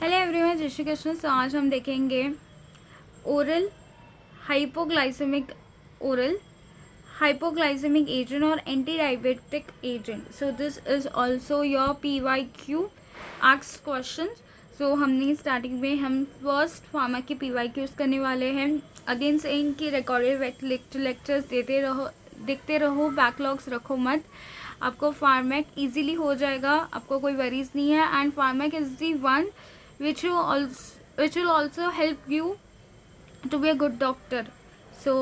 Hello everyone, जय श्री कृष्ण। तो आज हम देखेंगे oral hypoglycaemic oral hypoglycaemic agent और anti diabetic agent. So this is also your PYQ asked question. So हमने स्टार्टिंग में हम फर्स्ट फार्मा के PYQs करने वाले हैं। अगेन सेइंग कि रिकॉर्डेड लेक्चर्स देखते रहो, बैकलॉग्स रखो मत। आपको फार्मेक इजीली हो जाएगा, आपको कोई वरीज नहीं है। And pharmac is the one which will also help you to be a good doctor. So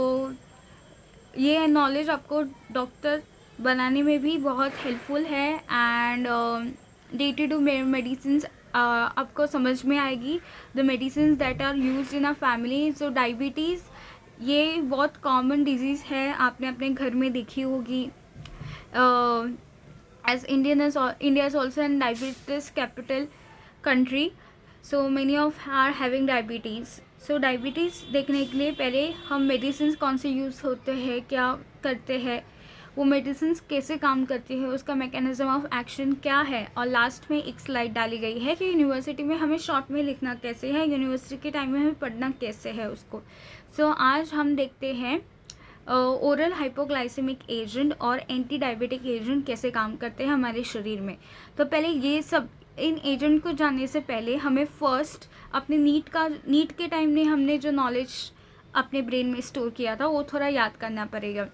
ये नॉलेज आपको डॉक्टर बनाने में भी बहुत हेल्पफुल है। And day to day medicine आपको समझ में आएगी, the medicine that are used in a family. So diabetes ये बहुत कॉमन डिजीज़ है, आपने अपने घर में देखी होगी। As India is also an diabetes capital country, so many of are having diabetes. So diabetes देखने के लिए पहले हम मेडिसिन कौन से यूज़ होते हैं, क्या करते हैं, वो मेडिसिन कैसे काम करती है, उसका मैकेनिज्म ऑफ एक्शन क्या है। और लास्ट में एक स्लाइड डाली गई है कि यूनिवर्सिटी में हमें शॉर्ट में लिखना कैसे है, यूनिवर्सिटी के टाइम में हमें पढ़ना कैसे है उसको। सो आज हम देखते हैं ओरल हाइपोग्लाइसेमिक एजेंट और एंटी डायबिटिक एजेंट कैसे काम करते हैं हमारे शरीर में। तो पहले ये सब इन एजेंट को जानने से पहले हमें फर्स्ट अपने नीट के टाइम में हमने जो नॉलेज अपने ब्रेन में स्टोर किया था वो थोड़ा याद करना पड़ेगा।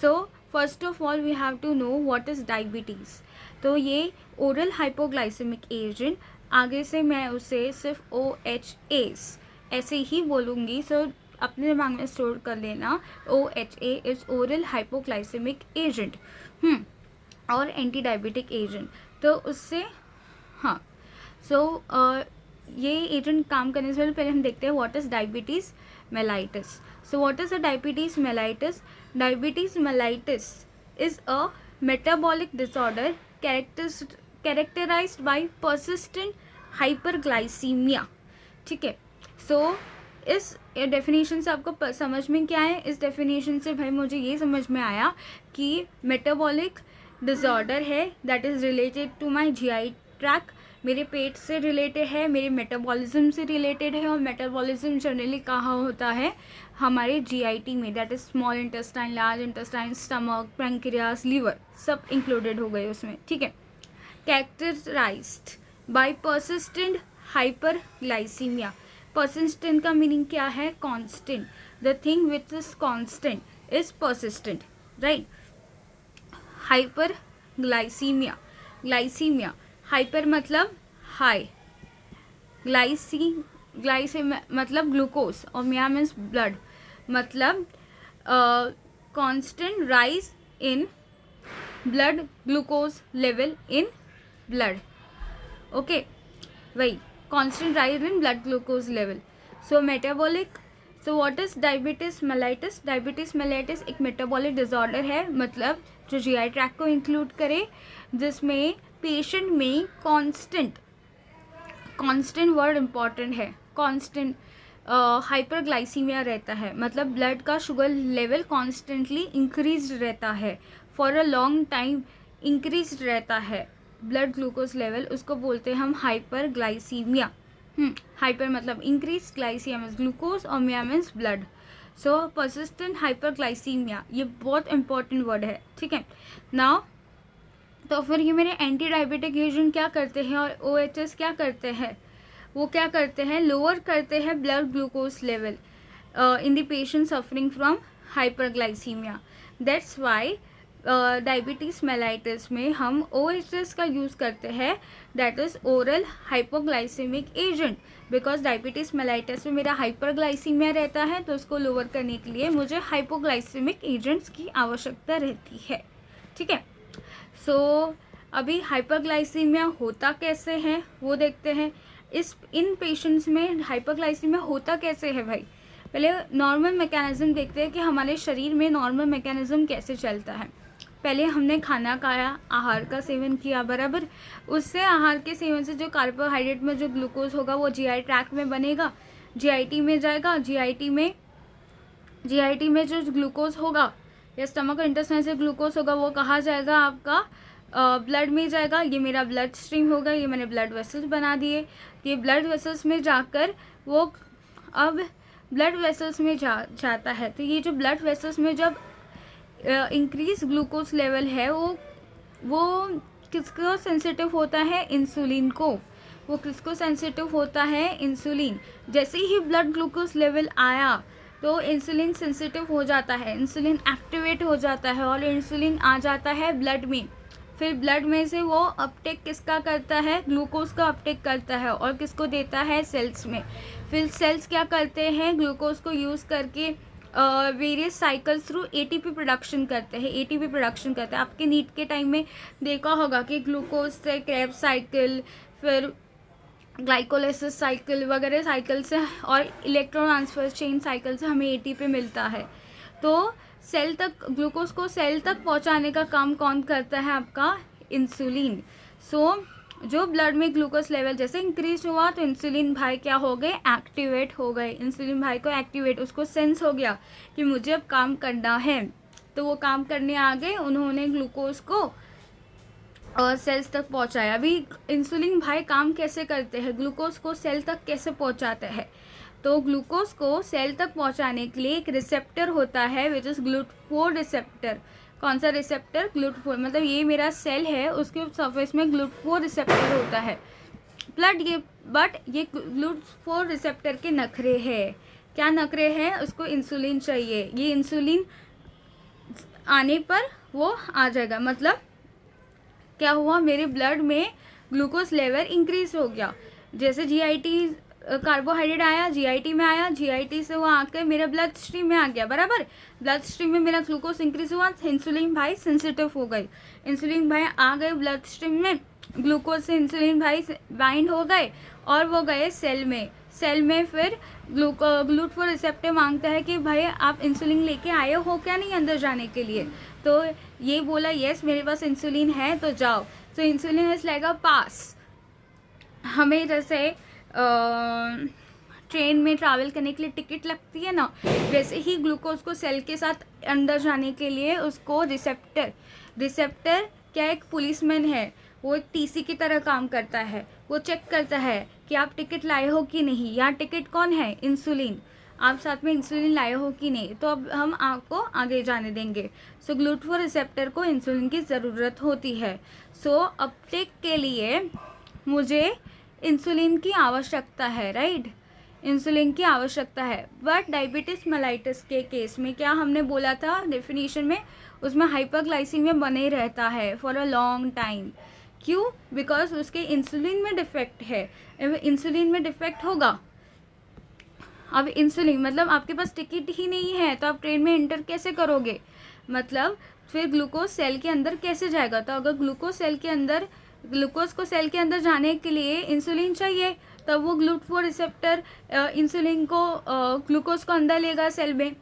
So first of all we have to know what is diabetes. तो ये ओरल हाइपोग्लाइसेमिक एजेंट, आगे से मैं उसे सिर्फ OHAs ऐसे ही बोलूँगी। सो अपने दिमाग में स्टोर कर लेना, OHA is oral hypoglycaemic agent और एंटी डायबिटिक एजेंट। तो उससे हाँ, सो ये एजेंट काम करने से पहले हम देखते हैं what is diabetes mellitus. So what is a diabetes mellitus? Diabetes mellitus is a metabolic disorder characterised by persistent hyperglycaemia. ठीक है, सो इस डेफिनेशन से आपको समझ में क्या है? इस डेफिनेशन से भाई मुझे ये समझ में आया कि मेटाबॉलिक डिसऑर्डर है that is related to my GI tract, मेरे पेट से रिलेटेड है, मेरे मेटाबॉलिज्म से रिलेटेड है। और मेटाबॉलिज्म जनरली कहाँ होता है? हमारे GIT में, that is small intestine, large intestine, stomach, pancreas, liver, सब इंक्लूडेड हो गए उसमें। ठीक है, characterised by persistent hyperglycaemia. Persistent का मीनिंग क्या है? Constant. The thing which is constant is persistent, right. Hyperglycaemia, glycaemia, hyper मतलब हाई, ग्लाइसी मतलब ग्लूकोज, और मिया मीन्स ब्लड, मतलब constant rise in blood glucose level in blood. Okay, वही constant rise in blood glucose level. So metabolic, so what is diabetes mellitus? Diabetes mellitus एक metabolic disorder है, मतलब जो GI track को include करे, जिसमें patient में कांस्टेंट वर्ड इम्पॉर्टेंट है, कांस्टेंट हाइपरग्लाइसीमिया रहता है, मतलब ब्लड का शुगर लेवल कॉन्स्टेंटली इंक्रीज रहता है, for a long time increase रहता है ब्लड ग्लूकोज लेवल, उसको बोलते हैं हम हाइपरग्लाइसीमिया। हाइपर मतलब इंक्रीज, ग्लाइसिया मीन्स ग्लूकोज और मिया मीन्स ब्लड। सो परसिस्टेंट हाइपरग्लाइसीमिया ये बहुत इंपॉर्टेंट वर्ड है। ठीक है, नाउ तो फिर ये मेरे एंटी डायबिटिक एजेंट क्या करते हैं और OHS क्या करते हैं? वो क्या करते हैं? लोअर करते हैं blood glucose level in the patient suffering from hyperglycaemia. That's why diabetes mellitus में हम OHS का यूज़ करते हैं, that is oral hypoglycaemic agent. Because diabetes mellitus में मेरा हाइपरग्लाइसीमिया रहता है, तो उसको लोअर करने के लिए मुझे हाइपोग्लाइसेमिक एजेंट्स की आवश्यकता रहती है। ठीक है, सो अभी हाइपरग्लाइसीमिया होता कैसे है वो देखते हैं। इन पेशेंट्स में हाइपरग्लाइसीमिया होता कैसे है भाई? पहले नॉर्मल मैकेनिज्म देखते हैं कि हमारे शरीर में नॉर्मल मैकेनिज्म कैसे चलता है। पहले हमने खाना खाया, आहार का सेवन किया, बराबर। उससे आहार के सेवन से जो कार्बोहाइड्रेट में जो ग्लूकोज होगा वो GI ट्रैक में बनेगा, GIT में जाएगा, GIT में जो ग्लूकोज होगा या स्टमक और इंटेस्टाइन से ग्लूकोज होगा वो कहाँ जाएगा? आपका ब्लड में जाएगा, ये मेरा ब्लड स्ट्रीम होगा, ये मैंने ब्लड वेसल्स बना दिए, ये ब्लड वेसल्स में जाकर वो अब ब्लड वेसल्स में जाता है। तो ये जो ब्लड वेसल्स में जब इंक्रीज ग्लूकोज लेवल है वो किसको सेंसिटिव होता है, इंसुलिन को। वो किसको सेंसिटिव होता है, इंसुलिन। जैसे ही ब्लड ग्लूकोज लेवल आया तो इंसुलिन सेंसिटिव हो जाता है, इंसुलिन एक्टिवेट हो जाता है और इंसुलिन आ जाता है ब्लड में। फिर ब्लड में से वो अपटेक किसका करता है, ग्लूकोज का अपटेक करता है और किसको देता है, सेल्स में। फिर सेल्स क्या करते हैं, ग्लूकोज को यूज़ करके various cycles through ATP production करते हैं, एटीपी प्रोडक्शन करते हैं। आपके नीट के टाइम में देखा होगा कि ग्लूकोज से क्रेब्स साइकिल, फिर ग्लाइकोलाइसिस साइकिल वगैरह साइकिल से और इलेक्ट्रॉन ट्रांसफर चेन साइकिल से हमें एटीपी मिलता है। तो सेल तक ग्लूकोज को सेल तक पहुंचाने का काम कौन करता है, आपका इंसुलिन। सो जो ब्लड में ग्लूकोज लेवल जैसे इंक्रीज हुआ तो इंसुलिन भाई क्या हो गए, एक्टिवेट हो गए। इंसुलिन भाई को एक्टिवेट, उसको सेंस हो गया कि मुझे अब काम करना है, तो वो काम करने आ गए, उन्होंने ग्लूकोज को और सेल्स तक पहुंचाया। अभी इंसुलिन भाई काम कैसे करते हैं, ग्लूकोज को सेल तक कैसे पहुंचाते हैं। तो ग्लूकोज को सेल तक पहुंचाने के लिए एक रिसेप्टर होता है विच इज़ GLUT4 रिसेप्टर। कौन सा रिसेप्टर, GLUT4। मतलब ये मेरा सेल है, उसके सरफेस में GLUT4 रिसेप्टर होता है। बट ये GLUT4 रिसेप्टर के नखरे हैं। क्या नखरे हैं, उसको इंसुलिन चाहिए। ये इंसुलिन आने पर वो आ जाएगा। मतलब क्या हुआ, मेरे ब्लड में ग्लूकोज लेवल इंक्रीज हो गया। जैसे जीआईटी कार्बोहाइड्रेट आया, जीआईटी में आया, जीआईटी से वो आकर मेरे ब्लड स्ट्रीम में आ गया, बराबर। ब्लड स्ट्रीम में मेरा ग्लूकोज इंक्रीज हुआ, इंसुलिन भाई सेंसिटिव हो गई, इंसुलिन भाई आ गए ब्लड स्ट्रीम में, ग्लूकोज से इंसुलिन भाई बाइंड हो गए और वो गए सेल में। सेल में फिर GLUT4 रिसेप्टर मांगता है कि भाई आप इंसुलिन लेके आए हो क्या नहीं अंदर जाने के लिए। तो ये बोला यस मेरे पास इंसुलिन है तो जाओ। तो इंसुलिन इज लाइक अ पास। हमें जैसे ट्रेन में ट्रैवल करने के लिए टिकट लगती है ना, वैसे ही ग्लूकोज को सेल के साथ अंदर जाने के लिए उसको रिसेप्टर क्या एक पुलिसमैन है, वो एक टीसी की तरह काम करता है। वो चेक करता है कि आप टिकट लाए हो कि नहीं। यहाँ टिकट कौन है, इंसुलिन। आप साथ में इंसुलिन लाए हो कि नहीं, तो अब हम आपको आगे जाने देंगे। सो GLUT4 रिसेप्टर को इंसुलिन की ज़रूरत होती है। सो अपटेक के लिए मुझे इंसुलिन की आवश्यकता है, राइट। इंसुलिन की आवश्यकता है। बट डायबिटीज़ मेलाइटस के केस में क्या हमने बोला था डेफिनेशन में, उसमें हाइपरग्लाइसीमिया बने रहता है फॉर अ लॉन्ग टाइम। क्यों, बिकॉज उसके इंसुलिन में डिफेक्ट है। इंसुलिन में डिफेक्ट होगा, अब इंसुलिन मतलब आपके पास टिकट ही नहीं है तो आप ट्रेन में एंटर कैसे करोगे, मतलब फिर ग्लूकोज सेल के अंदर कैसे जाएगा। तो अगर ग्लूकोज को सेल के अंदर जाने के लिए इंसुलिन चाहिए, तब वो GLUT4 रिसेप्टर इंसुलिन को ग्लूकोज को अंदर लेगा सेल में।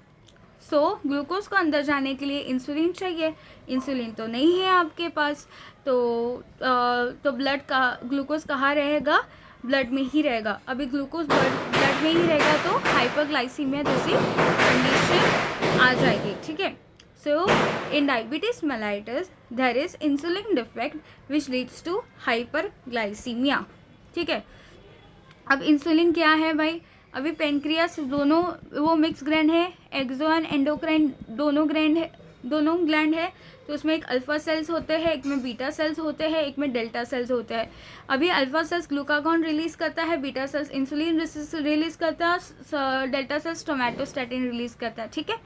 सो ग्लूकोज को अंदर जाने के लिए इंसुलिन चाहिए, इंसुलिन तो नहीं है आपके पास। तो ब्लड का ग्लूकोज कहाँ रहेगा, ब्लड में ही रहेगा। अभी ग्लूकोज ब्लड में ही रहेगा तो हाइपरग्लाइसीमिया जैसी कंडीशन आ जाएगी, ठीक है। So in diabetes mellitus there is insulin defect which leads to hyperglycaemia, ठीक है। अब इंसुलिन क्या है भाई, अभी पेनक्रियास दोनों वो मिक्स ग्लैंड है, एक्सो एंड एंडोक्राइन दोनों ग्लैंड है। तो उसमें एक अल्फा सेल्स होते हैं, एक में बीटा सेल्स होते हैं, एक में डेल्टा सेल्स होते हैं। अभी अल्फा सेल्स ग्लूकागॉन रिलीज करता है, बीटा सेल्स इंसुलिन रिलीज करता है, डेल्टा सेल्स सोमैटोस्टैटिन रिलीज करता है, ठीक है।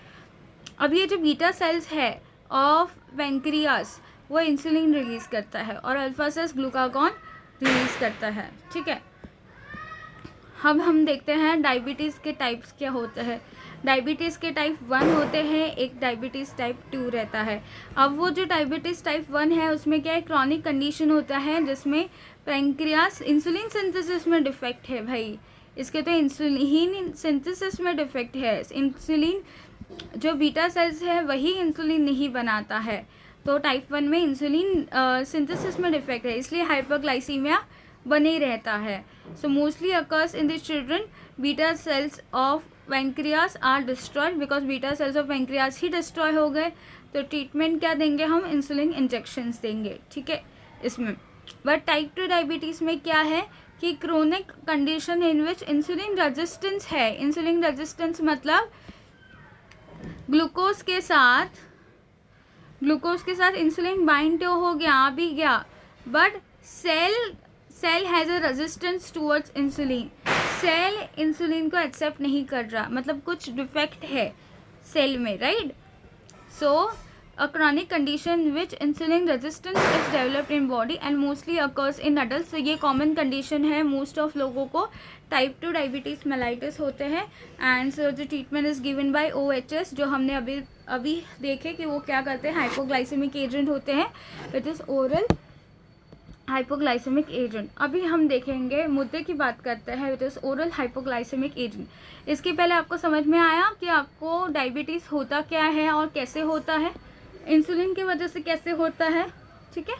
अब ये जो बीटा सेल्स है ऑफ पेनक्रियास वो इंसुलिन रिलीज करता है और अल्फा सेल्स ग्लूकागॉन रिलीज करता है, ठीक है। अब हम देखते हैं डायबिटीज़ के टाइप्स क्या होते हैं। डायबिटीज़ के टाइप 1 होते हैं, एक डायबिटीज़ टाइप 2 रहता है। अब वो जो डायबिटीज़ टाइप 1 है उसमें क्या है, क्रॉनिक कंडीशन होता है जिसमें पैंक्रियास इंसुलिन सिंथेसिस में डिफेक्ट है भाई। इसके तो इंसुलिन सिंथेसिस में डिफेक्ट है, इंसुलिन जो बीटा सेल्स है वही इंसुलिन नहीं बनाता है। तो टाइप 1 में इंसुलिन सिंथेसिस में डिफेक्ट है, इसलिए हाइपरग्लाइसीमिया बने रहता है। So mostly occurs in the children beta cells of pancreas are destroyed because beta cells of pancreas ही डिस्ट्रॉय हो गए। तो ट्रीटमेंट क्या देंगे हम, इंसुलिन इंजेक्शंस देंगे, ठीक है इसमें। बट टाइप 2 डायबिटीज़ में क्या है कि chronic condition in which insulin resistance है। इंसुलिन रेजिस्टेंस मतलब ग्लूकोज के साथ इंसुलिन बाइंड तो हो गया, आ भी गया, but cell has a resistance towards insulin. Cell insulin को एक्सेप्ट नहीं कर रहा, मतलब कुछ डिफेक्ट है सेल में, right. So a chronic condition which insulin resistance is developed in body and mostly occurs in adults। तो ये कॉमन कंडीशन है, मोस्ट ऑफ लोगों को टाइप 2 डायबिटीज़ मेलाइटिस होते हैं। एंड सो जो treatment is given by OHS, जो हमने अभी देखे कि वो क्या करते हैं, हाइपोग्लाइसेमिक एजेंट होते हैं, which is oral hypoglycaemic agent. अभी हम देखेंगे, मुद्दे की बात करते हैं, which is oral hypoglycaemic agent. इसके पहले आपको समझ में आया कि आपको डायबिटीज़ होता क्या है और कैसे होता है, इंसुलिन की वजह से कैसे होता है, ठीक है।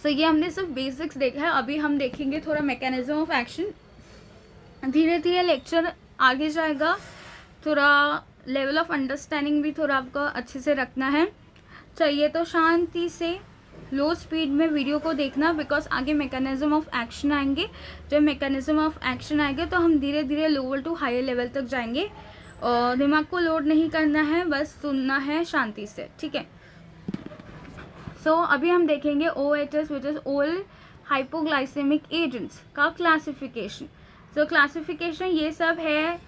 सो ये हमने सिर्फ बेसिक्स देखा है। अभी हम देखेंगे थोड़ा मैकेनिज्म ऑफ एक्शन। धीरे धीरे लेक्चर आगे जाएगा, थोड़ा लेवल ऑफ अंडरस्टैंडिंग भी थोड़ा आपको अच्छे से रखना है। चाहिए तो शांति से लो स्पीड में वीडियो को देखना, बिकॉज आगे मैकेनिज्म ऑफ एक्शन आएंगे। जब मैकेनिज्म ऑफ एक्शन आएंगे तो हम धीरे धीरे लोअर टू हायर लेवल तक जाएंगे, और दिमाग को लोड नहीं करना है, बस सुनना है शांति से, ठीक है। सो अभी हम देखेंगे OHS which is oral hypoglycaemic agents का क्लासिफिकेशन। सो क्लासिफिकेशन ये सब है,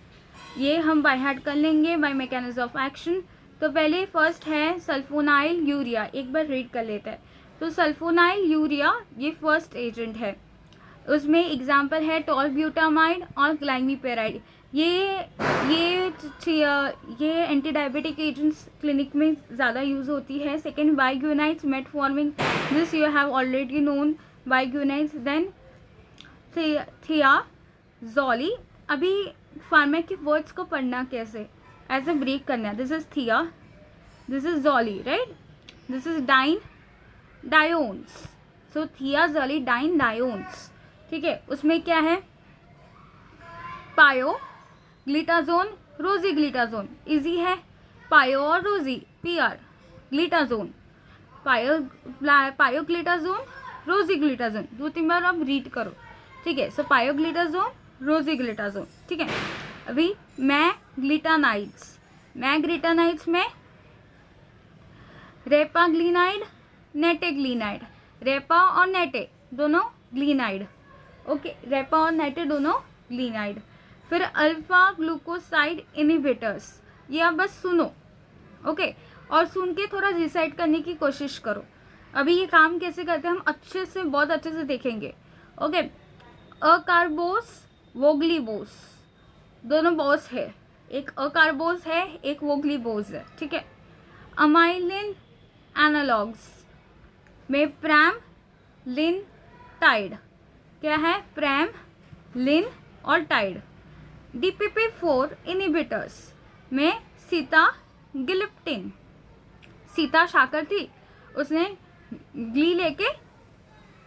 ये हम बाय हार्ट कर लेंगे बाय मैकेनिज्म ऑफ एक्शन। तो पहले फर्स्ट है सल्फोनाइल यूरिया, एक बार रीड कर लेते हैं। तो सल्फोनाइल यूरिया ये फर्स्ट एजेंट है, उसमें एग्जाम्पल है टॉलब्यूटामाइड और ग्लाइमीपेराइड। ये एंटी डायबिटिक एजेंट्स क्लिनिक में ज़्यादा यूज़ होती है। Second biguanides, metformin, this you have already known biguanides. Then thiazoli. अभी फार्मा के वर्ड्स को पढ़ना कैसे, ऐसे ब्रेक करना है। This is thia, this is zoli, right, this is diones. So thiazolidinediones, ठीक है। उसमें क्या है, पायो ग्लिटाजोन, रोजी ग्लिटाजोन, इजी है, पायो और रोजी, PR, ग्लिटाजोन, पायो ग्लिटाजोन, रोजी ग्लिटाजोन, 2-3 बार आप रीड करो, ठीक है। सो पायो ग्लिटाजोन, रोजी ग्लिटाजोन, ठीक है। अभी मैग्लिटानाइड्स में रेपाग्लिनाइड, नेटेग्लिनाइड, रेपा और नेटे दोनों ग्लिनाइड, ओके, रेपा और नेटे दोनों ग्लिनाइड। फिर अल्फा ग्लूकोसाइड इनिबिटर्स, ये आप बस सुनो, ओके, और सुन के थोड़ा रिसाइड करने की कोशिश करो। अभी ये काम कैसे करते हैं हम अच्छे से, बहुत अच्छे से देखेंगे, ओके। अकार्बोस, वोग्लीबोस, दोनों बोस है, एक अकार्बोस है, एक वोग्लीबोस है, ठीक है। अमाइलिन एनालॉग्स में प्रैम, लिन, टाइड, क्या है, प्रैम, लिन और टाइड। DPP-4 इनिबिटर्स में सीतागिलिप्टिन, सीता शाकर थी, उसने ग्ली लेके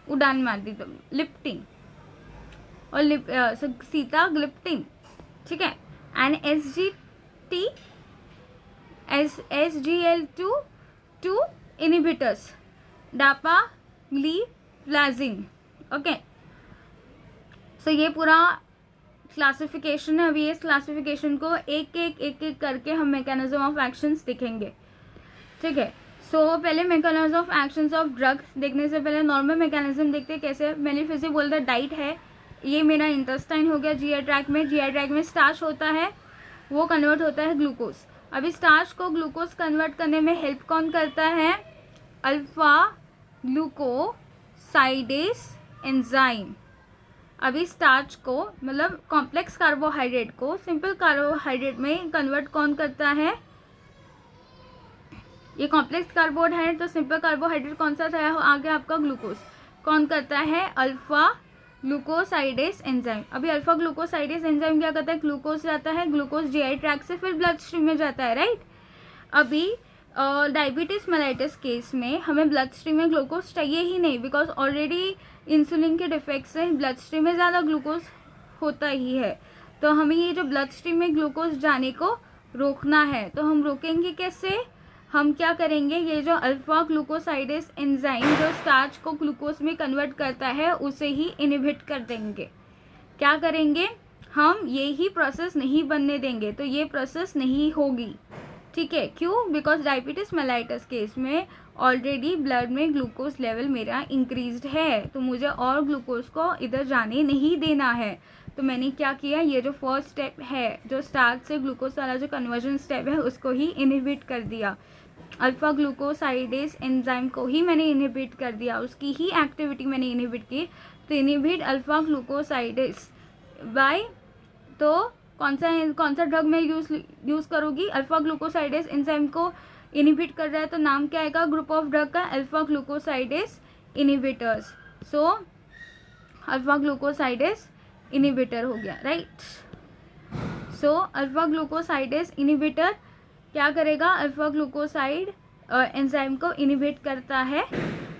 उड़ान मार दी, तो लिप्टिन और सीतागिलिप्टिन, ठीक है। And SGLT2 inhibitors, dapagliflozin, okay. So ये पूरा क्लासिफिकेशन है। अभी इस क्लासिफिकेशन को एक एक करके हम मैकेनिज्म ऑफ एक्शंस दिखेंगे, ठीक है। सो पहले mechanism of actions of drugs देखने से पहले नॉर्मल मैकेनिज्म देखते हैं कैसे। मैंने फिर से बोल दिया, डाइट है, ये मेरा इंटेस्टाइन हो गया, GI ट्रैक में स्टार्च होता है, वो कन्वर्ट होता है ग्लूकोज। अभी स्टार्च को ग्लूकोज कन्वर्ट करने में हेल्प कौन करता है, अल्फा ग्लूकोसाइडेस एंजाइम। अभी स्टार्च को, मतलब कॉम्प्लेक्स कार्बोहाइड्रेट को सिंपल कार्बोहाइड्रेट में कन्वर्ट कौन करता है, ये कॉम्प्लेक्स कार्बोहाइड्रेट, तो सिंपल कार्बोहाइड्रेट कौन सा था आगे आपका, ग्लूकोज, कौन करता है, अल्फा ग्लूकोसाइडेस एंजाइम। अभी अल्फा ग्लूकोसाइडेस एंजाइम क्या करता है, ग्लूकोज जाता है, ग्लूकोज GI ट्रैक से फिर ब्लड स्ट्रीम में जाता है, राइट। अभी डायबिटीज़ मेलाइटिस केस में हमें ब्लड स्ट्रीम में ग्लूकोज चाहिए ही नहीं, बिकॉज ऑलरेडी इंसुलिन के डिफेक्ट से ब्लड स्ट्रीम में ज़्यादा ग्लूकोज होता ही है। तो हमें ये जो ब्लड स्ट्रीम में ग्लूकोज जाने को रोकना है। तो हम रोकेंगे कैसे? हम क्या करेंगे, ये जो अल्फा ग्लूकोसाइडेस एंजाइम जो स्टार्च को ग्लूकोज में कन्वर्ट करता है उसे ही इनहिबिट कर देंगे। क्या करेंगे? हम ये ही प्रोसेस नहीं बनने देंगे, तो ये प्रोसेस नहीं होगी, ठीक है। क्यों? बिकॉज डायबिटीज मेलाइटस केस में ऑलरेडी ब्लड में ग्लूकोज लेवल मेरा इंक्रीज्ड है, तो मुझे और ग्लूकोज को इधर जाने नहीं देना है। तो मैंने क्या किया, ये जो फर्स्ट स्टेप है, जो स्टार्च से ग्लूकोज वाला जो कन्वर्जन स्टेप है, उसको ही इनहिबिट कर दिया। अल्फा ग्लूकोसाइडेस एंजाइम को ही मैंने इनहिबिट कर दिया, उसकी ही एक्टिविटी मैंने इनहिबिट की। तो इनहिबिट अल्फा ग्लूकोसाइडेस बाय, तो कौन सा ड्रग मैं यूज़ करूँगी? अल्फा ग्लूकोसाइडेस एंजाइम को इनहिबिट कर रहा है, तो नाम क्या आएगा ग्रुप ऑफ ड्रग का? Alpha glucosidase inhibitors. So alpha glucosidase inhibitor हो गया, right. So alpha glucosidase inhibitor क्या करेगा? अल्फा ग्लूकोसाइड एंजाइम को इनहिबिट करता है।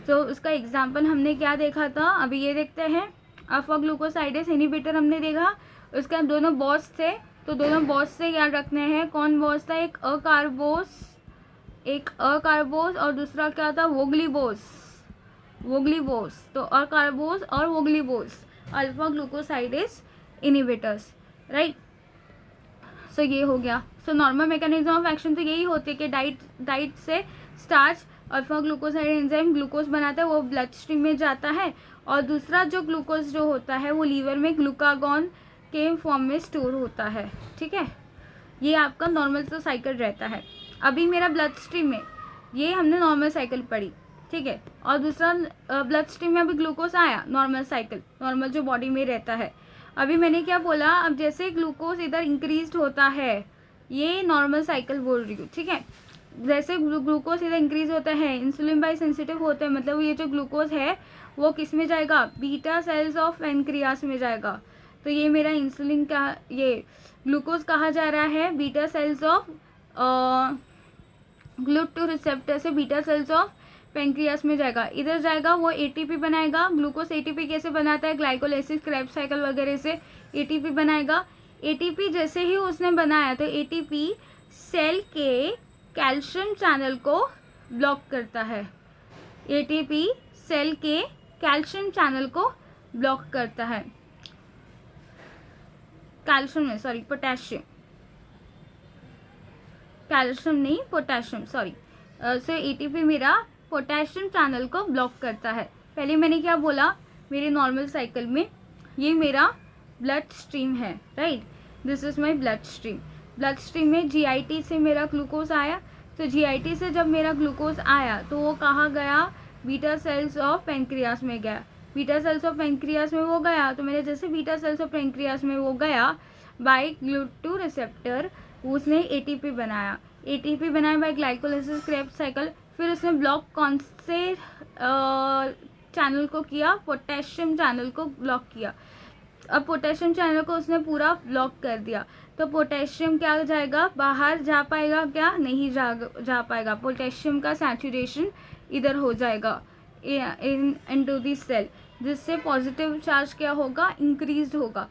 तो उसका एग्जांपल हमने क्या देखा था, अभी ये देखते हैं। अल्फा ग्लूकोसाइडेस इनहिबिटर हमने देखा, उसका दोनों बॉस थे, तो दोनों बॉस से याद रखने हैं। कौन बॉस था? एक अकार्बोस और दूसरा क्या था? वोग्लीबोस। तो अकार्बोस और वोग्लीबोस अल्फा ग्लूकोसाइडेस इनहिबिटर्स, राइट। सो ये हो गया। So normal mechanism of action तो यही होती है कि डाइट से starch alpha glucoside enzyme glucose बनाता है, वो ब्लड स्ट्रीम में जाता है, और दूसरा जो ग्लूकोज जो होता है वो लीवर में ग्लूकागॉन के फॉर्म में स्टोर होता है, ठीक है। ये आपका नॉर्मल सा साइकिल रहता है। अभी मेरा ब्लड स्ट्रीम में ये हमने नॉर्मल साइकिल पढ़ी, ठीक है, और दूसरा ब्लड स्ट्रीम में अभी ग्लूकोज आया, नॉर्मल साइकिल, नॉर्मल जो बॉडी में रहता है। अभी मैंने क्या बोला, अब जैसे ग्लूकोज इधर इंक्रीज होता है, ये नॉर्मल साइकिल बोल रही हूँ, ठीक है। जैसे ग्लूकोज इधर इंक्रीज होता है, इंसुलिन बाई सेंसिटिव होता है, मतलब ये जो ग्लूकोज है वो किस में जाएगा? बीटा सेल्स ऑफ पेनक्रियास में जाएगा। तो ये मेरा इंसुलिन का ये ग्लूकोज कहाँ जा रहा है? Beta cells of GLUT2 receptor से बीटा सेल्स ऑफ पेनक्रियास में जाएगा, इधर जाएगा, वो एटीपी बनाएगा। ग्लूकोज एटीपी कैसे बनाता है? ग्लाइकोलाइसिस, क्रेब्स साइकिल वगैरह से एटीपी बनाएगा। एटीपी जैसे ही उसने बनाया तो एटीपी सेल के कैल्शियम चैनल को ब्लॉक करता है। एटीपी सेल के कैल्शियम चैनल को ब्लॉक करता है। कैल्शियम नहीं, सॉरी, पोटेशियम, कैल्शियम नहीं, पोटेशियम, सॉरी। सो एटीपी मेरा पोटेशियम चैनल को ब्लॉक करता है। पहले मैंने क्या बोला, मेरे नॉर्मल साइकिल में ये मेरा ब्लड स्ट्रीम है, right, this is my blood stream. Blood stream में जीआईटी से मेरा ग्लूकोज आया, तो जीआईटी से जब मेरा ग्लूकोज आया तो वो कहाँ गया? बीटा सेल्स ऑफ पेनक्रियास में गया। बीटा सेल्स ऑफ पेनक्रियास में वो गया, तो मैंने जैसे बीटा सेल्स ऑफ पेनक्रियास में वो गया, बाय GLUT2 रिसेप्टर उसने एटीपी बनाया। एटीपी बनाया बाय ग्लाइकोलाइसिस क्रेब्स साइकिल। फिर उसने ब्लॉक कौन से चैनल को किया? पोटेशियम चैनल को ब्लॉक किया। अब पोटेशियम चैनल को उसने पूरा ब्लॉक कर दिया, तो पोटेशियम क्या जाएगा? बाहर जा पाएगा क्या? नहीं जा पाएगा। पोटेशियम का सैचुरेशन इधर हो जाएगा इनटू द सेल, जिससे पॉजिटिव चार्ज क्या होगा? इंक्रीज होगा।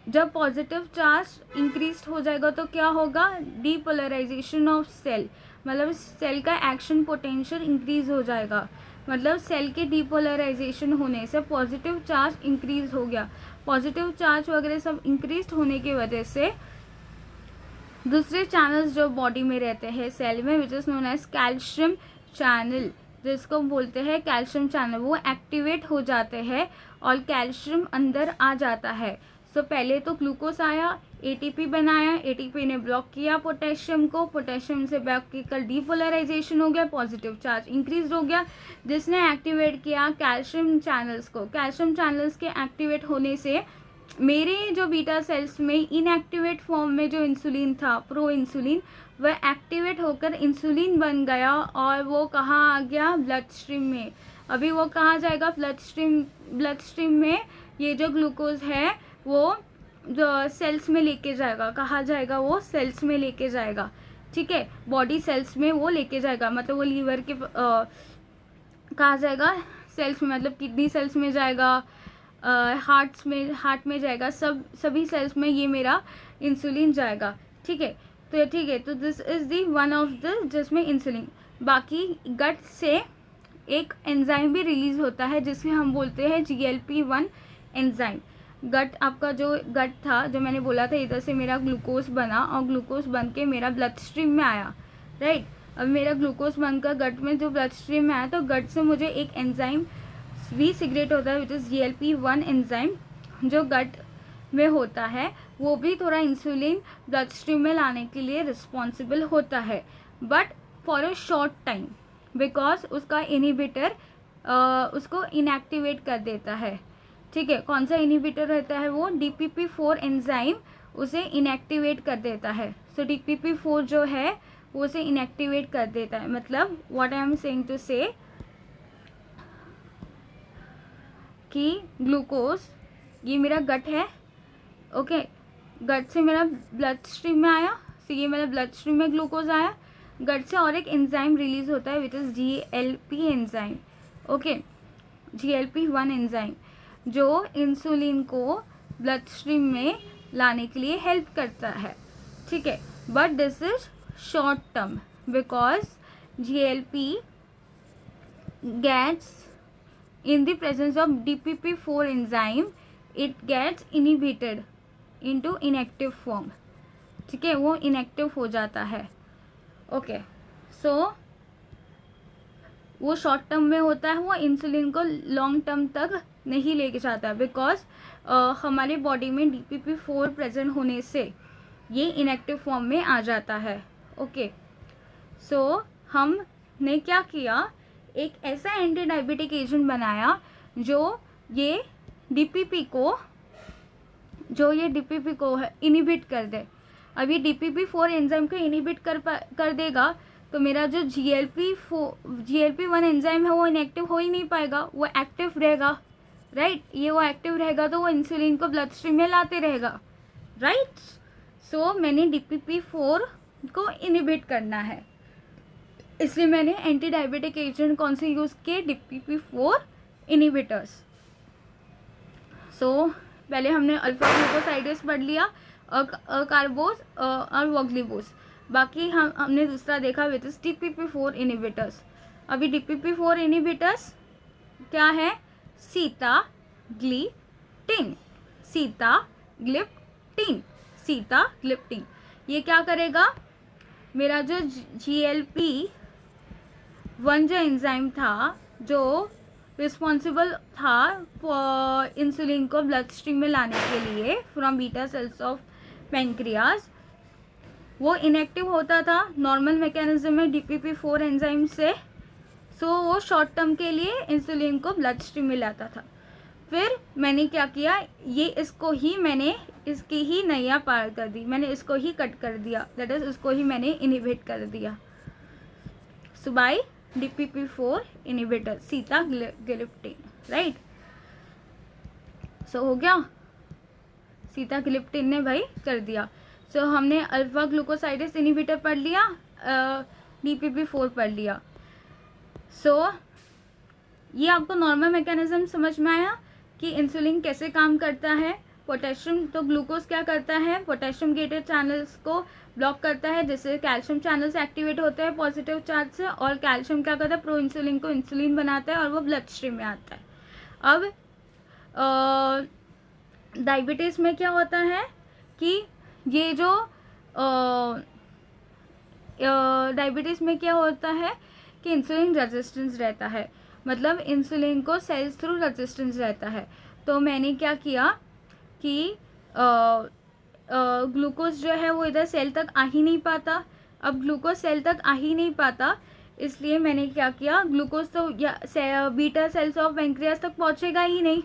जब पॉजिटिव चार्ज इंक्रीज हो जाएगा तो क्या होगा? डीपोलराइजेशन ऑफ सेल, मतलब सेल का एक्शन पोटेंशियल इंक्रीज हो जाएगा। मतलब सेल के डीपोलराइजेशन होने से पॉजिटिव चार्ज इंक्रीज हो गया। पॉजिटिव चार्ज वगैरह सब इंक्रीज होने की वजह से दूसरे चैनल्स जो बॉडी में रहते हैं सेल में, which is known as calcium channel, जिसको बोलते हैं कैल्शियम चैनल, वो एक्टिवेट हो जाते हैं और कैल्शियम अंदर आ जाता है। सो पहले तो ग्लूकोज आया, एटीपी बनाया, एटीपी ने ब्लॉक किया पोटेशियम को, पोटेशियम से ब्लॉक कर डीपोलराइजेशन हो गया, पॉजिटिव चार्ज इंक्रीज हो गया, जिसने एक्टिवेट किया कैल्शियम चैनल्स को। कैल्शियम चैनल्स के एक्टिवेट होने से मेरे जो बीटा सेल्स में इनएक्टिवेट फॉर्म में जो इंसुलिन था, प्रो इंसुलिन, वह एक्टिवेट होकर इंसुलिन बन गया और वो कहाँ आ गया? ब्लड स्ट्रीम में। अभी वो कहाँ जाएगा? ब्लड स्ट्रीम में ये जो ग्लूकोज है वो जो सेल्स में लेके जाएगा। कहाँ जाएगा? वो सेल्स में लेके जाएगा, ठीक है, बॉडी सेल्स में वो लेके जाएगा। मतलब वो लीवर के कहाँ जाएगा? सेल्स में, मतलब किडनी सेल्स में जाएगा, हार्ट में जाएगा, सभी सेल्स में ये मेरा इंसुलिन जाएगा। ठीक है, तो this is the one of the जिसमें इंसुलिन। बाकी गट से एक एंजाइम भी रिलीज होता है जिसे हम बोलते हैं GLP-1 एंजाइम। गट, आपका जो गट था, जो मैंने बोला था इधर से मेरा ग्लूकोज बना और ग्लूकोज बन के मेरा ब्लड स्ट्रीम में आया, राइट। अब मेरा ग्लूकोज बनकर गट में जो ब्लड स्ट्रीम में आया, तो गट से मुझे एक एंजाइम भी सिक्रेट होता है विच इज़ GLP-1 एंजाइम, जो गट में होता है। वो भी थोड़ा इंसुलिन ब्लड स्ट्रीम में लाने के लिए रिस्पॉन्सिबल होता है, but for a short time, because उसका इनहिबिटर उसको इनएक्टिवेट कर देता है। ठीक है, कौन सा इनहिबिटर रहता है? वो DPP-4 एंजाइम उसे इनएक्टिवेट कर देता है। सो DPP-4 जो है वो उसे इनएक्टिवेट कर देता है। मतलब what I am saying to say कि ग्लूकोज, ये मेरा गट है, ओके, गट से मेरा ब्लड स्ट्रीम में आया, तो ये मेरा ब्लड स्ट्रीम में ग्लूकोज आया। गट से और एक एंजाइम रिलीज होता है which is GLP enzyme, okay, GLP-1 enzyme, जो इंसुलिन को ब्लड स्ट्रीम में लाने के लिए हेल्प करता है। ठीक है, but this is short term because GLP gets in the presence of DPP-4 enzyme, it gets inhibited into inactive form। ठीक है, वो इनएक्टिव हो जाता है। ओके, सो वो शॉर्ट टर्म में होता है, वो इंसुलिन को लॉन्ग टर्म तक नहीं लेके जाता है, बिकॉज हमारे बॉडी में DPP-4 प्रेजेंट होने से ये इनएक्टिव फॉर्म में आ जाता है। ओके, सो हमने क्या किया, एक ऐसा एंटी डायबिटिक एजेंट बनाया जो ये DPP को इनिबिट कर दे। अब ये DPP-4 एंजाइम को इनिबिट कर देगा, तो मेरा जो GLP-1 एंजाइम है वो इनएक्टिव हो ही नहीं पाएगा, वो एक्टिव रहेगा, राइट। ये वो एक्टिव रहेगा तो वो इंसुलिन को ब्लड स्ट्रीम में लाते रहेगा, राइट। सो मैंने DPP-4 को इनिबिट करना है, इसलिए मैंने एंटी डायबिटिक एजेंट कौन से यूज़ किए, DPP-4 इनिबिटर्स। सो पहले हमने अल्फा ग्लूकोसाइडेस पढ़ लिया, कार्बोज और वोग्लिबोस। बाकी हमने दूसरा देखा विच इज DPP-4 इनिबिटर्स। अभी DPP-4 इनिबिटर्स क्या है, सीताग्लिप्टिन। ये क्या करेगा, मेरा जो GLP-1 जो एंजाइम था, जो रिस्पॉन्सिबल था फॉर इंसुलिन को ब्लड स्ट्रीम में लाने के लिए from beta cells of pancreas, वो इनएक्टिव होता था नॉर्मल मैकेनिज्म में DPP-4 एंजाइम से। सो वो शॉर्ट टर्म के लिए इंसुलिन को ब्लड स्ट्रीम में लाता था। फिर मैंने क्या किया, इसकी ही नैया पार कर दी, मैंने इसको ही कट कर दिया, दैट इज इसको ही मैंने इनिबिट कर दिया। सो बाय DPP-4 इनिबिटर सीताग्लिप्टिन, राइट। सो हो गया, सीताग्लिप्टिन ने भाई कर दिया। सो हमने अल्फा ग्लूकोसाइडेस इनिबिटर पढ़ लिया, DPP-4 पढ़ लिया। सो ये आपको नॉर्मल मैकेनिज्म समझ में आया कि इंसुलिन कैसे काम करता है। पोटेशियम, तो ग्लूकोज क्या करता है, पोटेशियम गेटेड चैनल्स को ब्लॉक करता है, जिससे कैल्शियम चैनल्स एक्टिवेट होते हैं पॉजिटिव चार्ज से, और कैल्शियम क्या करता है, प्रो इंसुलिन को इंसुलिन बनाता है और वो ब्लड स्ट्रीम में आता है। अब डायबिटीज़ में क्या होता है कि ये जो डायबिटीज़ में क्या होता है कि इंसुलिन रेजिस्टेंस रहता है, मतलब इंसुलिन को सेल्स थ्रू रेजिस्टेंस रहता है। तो मैंने क्या किया कि ग्लूकोज जो है वो इधर सेल तक आ ही नहीं पाता। अब ग्लूकोज सेल तक आ ही नहीं पाता, इसलिए मैंने क्या किया, ग्लूकोज तो बीटा सेल्स ऑफ पेंक्रियास तक पहुंचेगा ही नहीं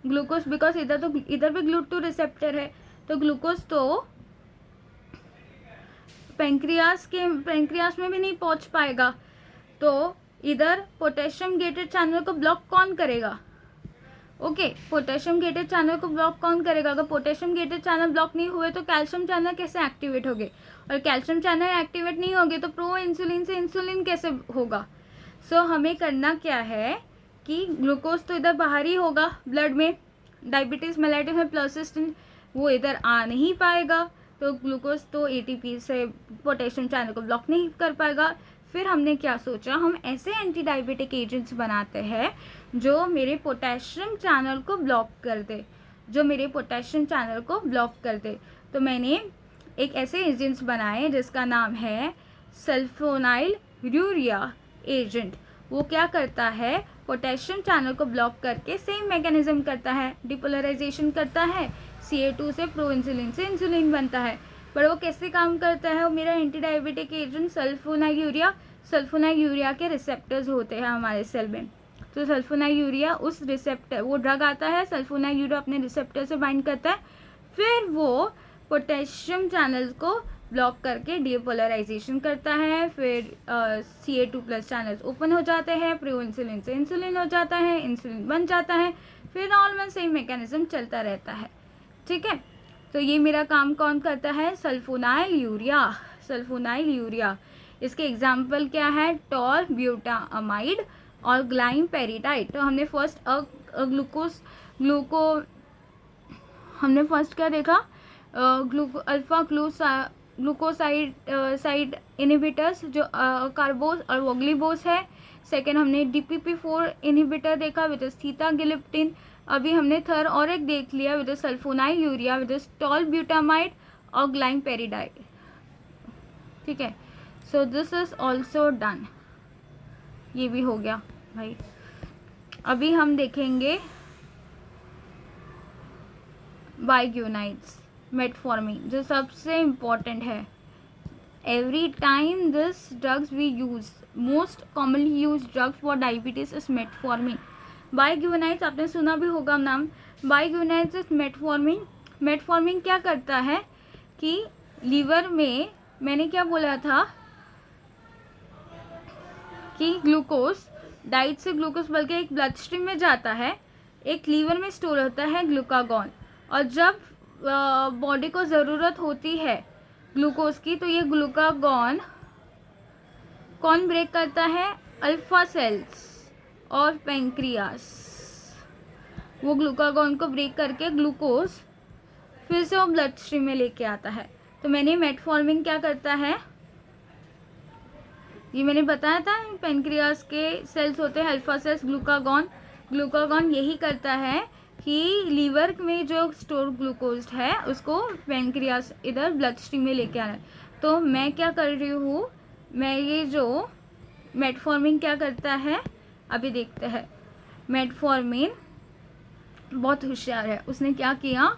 ग्लूकोज, बिकॉज इधर भी GLUT2 रिसेप्टर है, तो ग्लूकोज तो पेंक्रियास में भी नहीं पहुंच पाएगा। तो इधर पोटेशियम गेटेड चैनल को ब्लॉक कौन करेगा, ओके, पोटेशियम गेटेड चैनल को ब्लॉक कौन करेगा। अगर पोटेशियम गेटेड चैनल ब्लॉक नहीं हुए तो कैल्शियम चैनल कैसे एक्टिवेट होंगे, और कैल्शियम चैनल एक्टिवेट नहीं होंगे तो प्रो इंसुलिन से इंसुलिन कैसे होगा। सो हमें करना क्या है कि ग्लूकोज तो इधर बाहर ही होगा ब्लड में, डायबिटीज़ मेलाइटिस में पर्सिस्टेंट, वो इधर आ नहीं पाएगा, तो ग्लूकोज तो एटीपी से पोटेशियम चैनल को ब्लॉक नहीं कर पाएगा। फिर हमने क्या सोचा, हम ऐसे एंटी डायबिटिक एजेंट्स बनाते हैं जो मेरे पोटेशियम चैनल को ब्लॉक कर दे, जो मेरे पोटेशियम चैनल को ब्लॉक कर दे। तो मैंने एक ऐसे एजेंट्स बनाए जिसका नाम है सल्फोनाइल यूरिया एजेंट। वो क्या करता है, पोटेशियम चैनल को ब्लॉक करके सेम मैकेनिज्म करता है, डिपोलराइजेशन करता है, Ca2 से प्रो इंसुलिन से इंसुलिन बनता है। पर वो कैसे काम करता है, वो मेरा anti diabetic agent sulfonyl urea के रिसेप्टर्स होते हैं हमारे सेल में। तो सल्फोनाइल यूरिया उस रिसेप्टर, वो ड्रग आता है, सल्फोनाइल यूरिया अपने रिसेप्टर से बाइंड करता है, फिर वो पोटेशियम चैनल्स को ब्लॉक करके डीपोलराइजेशन करता है, फिर Ca2+ चैनल्स ओपन हो जाते हैं, प्रो इंसुलिन से इंसुलिन हो जाता है, इंसुलिन बन जाता है, फिर नॉर्मल सेम मैकेनिज्म चलता रहता है। ठीक है, तो ये मेरा काम कौन करता है, सल्फोनाइल यूरिया। इसके एग्जाम्पल क्या है, टॉल ब्यूटामाइड और ग्लाइमपेरिडाइड। तो हमने फर्स्ट हमने फर्स्ट क्या देखा, अल्फा ग्लूकोसाइड इनहिबिटर्स जो कार्बोज और वोग्लिबोस है। सेकेंड हमने DPP4 इनहिबिटर देखा विच इज थीटागिलिप्टिन। अभी हमने थर्ड और एक देख लिया which is sulfonylurea which is tolbutamide और ग्लाइमपेरिडाइड। ठीक है, so this is also done, ये भी हो गया भाई। अभी हम देखेंगे बाइग्यूनाइड्स, मेटफॉर्मिन, जो सबसे इम्पॉर्टेंट है। Every time this drugs we use, most commonly use drug for diabetes is metformin. Biguanides आपने सुना भी होगा नाम, बाइग्यूनाइड्स इज मेटफॉर्मिन। मेटफॉर्मिन क्या करता है कि लीवर में, मैंने क्या बोला था कि ग्लूकोज डाइट से ग्लूकोज बल्कि एक ब्लड स्ट्रीम में जाता है, एक लीवर में स्टोर होता है ग्लूकागॉन, और जब बॉडी को ज़रूरत होती है ग्लूकोज की, तो ये ग्लूकागॉन कौन ब्रेक करता है, अल्फा सेल्स और पेंक्रियास। वो ग्लूकागॉन को ब्रेक करके ग्लूकोज फिर से वो ब्लड स्ट्रीम में लेके आता है। तो मैंने मेटफॉर्मिन क्या करता है, ये मैंने बताया था, पेनक्रियास के सेल्स होते हैं अल्फा सेल्स, ग्लूकागॉन यही करता है कि लीवर में जो स्टोर ग्लूकोज है उसको पेनक्रियास इधर ब्लड स्ट्रीम में लेके आना है। तो मैं क्या कर रही हूँ, मैं ये जो मेटफॉर्मिन क्या करता है अभी देखते हैं। मेटफॉर्मिन बहुत होशियार है, उसने क्या किया,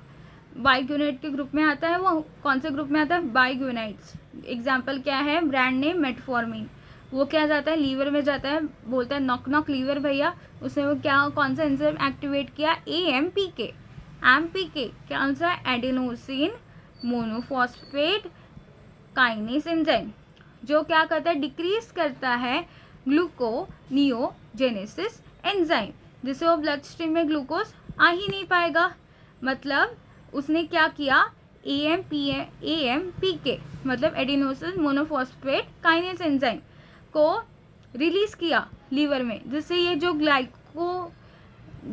बाइग्यूनाइड के ग्रुप में आता है। वो कौन से ग्रुप में आता है, बाइग्यूनाइड्स। एग्जाम्पल क्या है, ब्रांड नेम मेटफॉर्मिन। वो क्या जाता है, लीवर में जाता है, बोलता है नॉक नॉक लीवर भैया। उसने वो क्या, कौन सा एंजाइम एक्टिवेट किया, AMPK। क्या answer, adenosine monophosphate kinase enzyme, जो क्या करता है, डिक्रीज करता है ग्लूकोनियोजेनेसिस एंजाइम, जिससे वो ब्लड स्ट्रीम में ग्लूकोज आ ही नहीं पाएगा। मतलब उसने क्या किया, AMPK मतलब एडेनोसिन मोनोफॉस्फेट काइनेस एंजाइम को रिलीज किया लीवर में, जिससे ये जो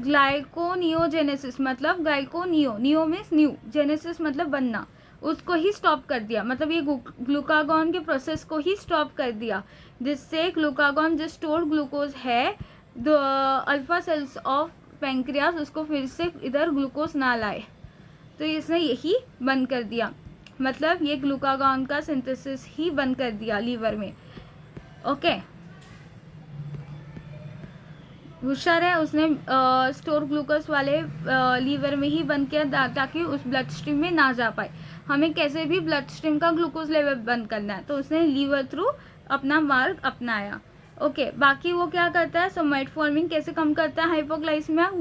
ग्लाइकोनियोजेनेसिस मतलब नियो मीन्स न्यू, जेनेसिस मतलब बनना, उसको ही स्टॉप कर दिया। मतलब ये ग्लूकागॉन के प्रोसेस को ही स्टॉप कर दिया, जिससे ग्लूकागॉन जो स्टोर ग्लूकोज है अल्फा सेल्स ऑफ पेंक्रियास, उसको फिर से इधर ग्लूकोज ना लाए। तो इसने यही बंद कर दिया, मतलब ये ग्लूकागॉन का सिंथेसिस ही बंद कर दिया लीवर में। ओके, होशियार है, उसने स्टोर ग्लूकोज वाले लीवर में ही बंद किया ताकि उस ब्लड स्ट्रीम में ना जा पाए। हमें कैसे भी ब्लड स्ट्रीम का ग्लूकोज लेवल बंद करना है, तो उसने लीवर थ्रू अपना मार्ग अपनाया। ओके, बाकी वो क्या करता है, सो मेटफॉर्मिन कैसे कम करता है हाइपोग्लाइसीमिया,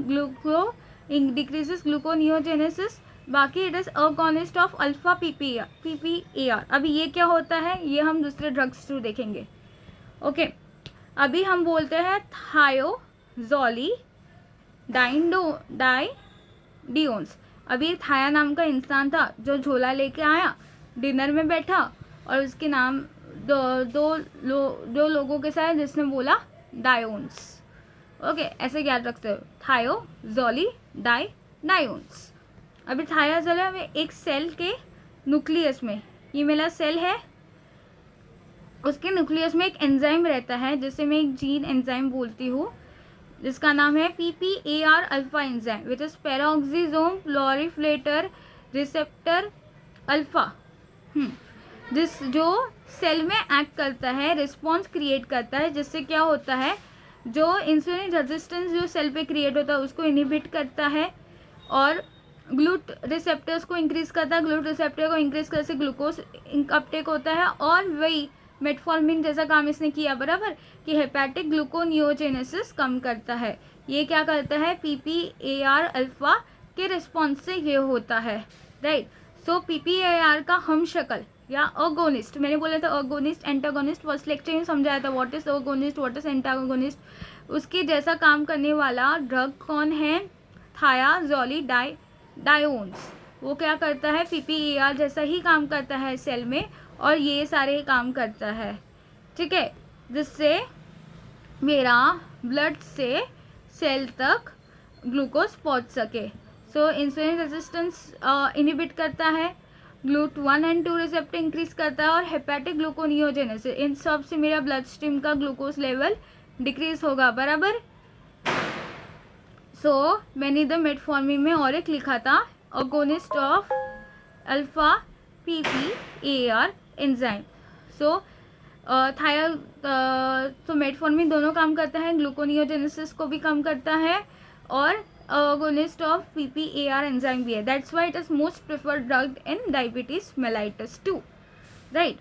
डिक्रीजेस ग्लूकोनियोजेनेसिस। बाकी it is agonist of alpha PPAR। अभी ये क्या होता है, ये हम दूसरे ड्रग्स थ्रू देखेंगे। ओके, अभी हम बोलते हैं थायोजोलिडाइडियोन्स। अभी थाया नाम का इंसान था जो झोला लेके आया, डिनर में बैठा, और उसके नाम दो लोगों के साथ, जिसने बोला डायोन्स। ओके, ऐसे याद रखते हो, थायोजोलिडाइडियोन्स। डायोन्स। अभी थायाजोली में एक सेल के न्यूक्लियस में, ये मेरा सेल है, उसके न्यूक्लियस में एक एंजाइम रहता है जिसे मैं एक जीन एंजाइम बोलती हूँ, जिसका नाम है PPAR alpha enzyme which is peroxisome proliferator receptor alpha, जिस जो सेल में एक्ट करता है, रिस्पॉन्स क्रिएट करता है, जिससे क्या होता है, जो इंसुलिन रेजिस्टेंस जो सेल पे क्रिएट होता है उसको इनहिबिट करता है और ग्लूट रिसेप्टर्स को इंक्रीज करता है। ग्लूट रिसेप्टर को इंक्रीज करने से ग्लूकोज अपटेक होता है और वही मेटफॉर्मिन जैसा काम इसने किया बराबर, कि हेपेटिक ग्लूकोनियोजेनेसिस कम करता है। ये क्या करता है, PPAR अल्फा के रिस्पॉन्स से ये होता है, राइट। सो PPAR का हम शक्ल या अगोनिस्ट, मैंने बोला था अगोनिस्ट एंटागोनिस्ट, फर्स्ट लेक्चर में समझाया था what is agonist what is antagonist. उसके जैसा काम करने वाला ड्रग कौन है, थायाजोली डायोन्स। वो क्या करता है, PPAR जैसा ही काम करता है सेल में और ये सारे काम करता है, ठीक है, जिससे मेरा ब्लड से सेल तक ग्लूकोज पहुंच सके। सो इंसुलिन रेजिस्टेंस इनहिबिट करता है, ग्लूट 1 और 2 रिसेप्टर इंक्रीज करता है और हेपेटिक ग्लूकोनियोजेनेसिस, इन सब से मेरा ब्लड स्ट्रीम का ग्लूकोज लेवल डिक्रीज होगा बराबर। सो मैंने इधर मेटफॉर्मिन में और एक लिखा था, agonist of alpha PPAR enzyme. So तो मेटफॉर्मिन दोनों काम करता है, ग्लूकोनियोजेनेसिस को भी कम करता है और अगोनिस्ट ऑफ PPAR एंजाइम भी है। That's why it is most preferred drug in diabetes mellitus 2, right.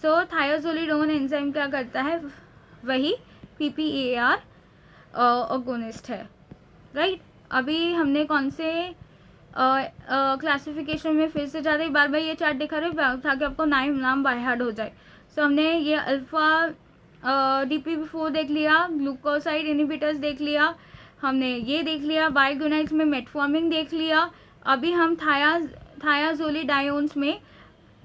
So thiazolidone enzyme क्या करता है, वही PPAR अगोनिस्ट है, राइट। अभी हमने कौन से क्लासिफिकेशन में फिर से ज़्यादा बार बार ये चार्ट दिखा रहे ताकि आपको नाम बाय हार्ट हो जाए। सो हमने ये अल्फा DPP4 देख लिया, ग्लूकोसाइड इनहिबिटर्स देख लिया, हमने ये देख लिया, बायोगोनाइड्स में मेटफॉर्मिन देख लिया। अभी हम थायाजोली डायोन्स में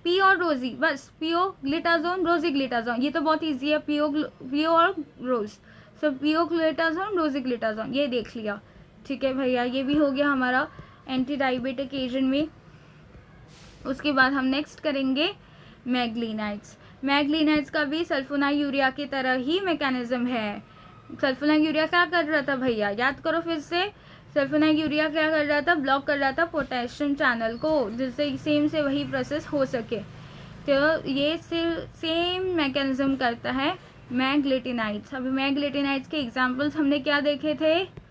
पी और रोजी, बस पीओ ग्लिटाजोन रोजी ग्लिटाजोन, ये तो बहुत ईजी है, पीओ और रोज। सो पीओ ग्लिटाजोन रोजी ग्लिटाजोन ये देख लिया, ठीक है भैया। ये भी हो गया हमारा एंटी डायबिटिक एजेंट में। उसके बाद हम नेक्स्ट करेंगे मैग्लीनाइड्स। मैग्लीनाइड्स का भी सल्फोनायूरिया की तरह ही मैकेनिज्म है। सल्फोनायूरिया क्या कर रहा था भैया, याद करो फिर से। सल्फोनायूरिया क्या कर रहा था, ब्लॉक कर रहा था पोटेशियम चैनल को, जिससे सेम से वही प्रोसेस हो सके। तो ये सेम मैकेनिज्म करता है मैग्लिटिनाइड्स। अभी मैग्लिटिनाइड्स के एग्जाम्पल्स हमने क्या देखे थे,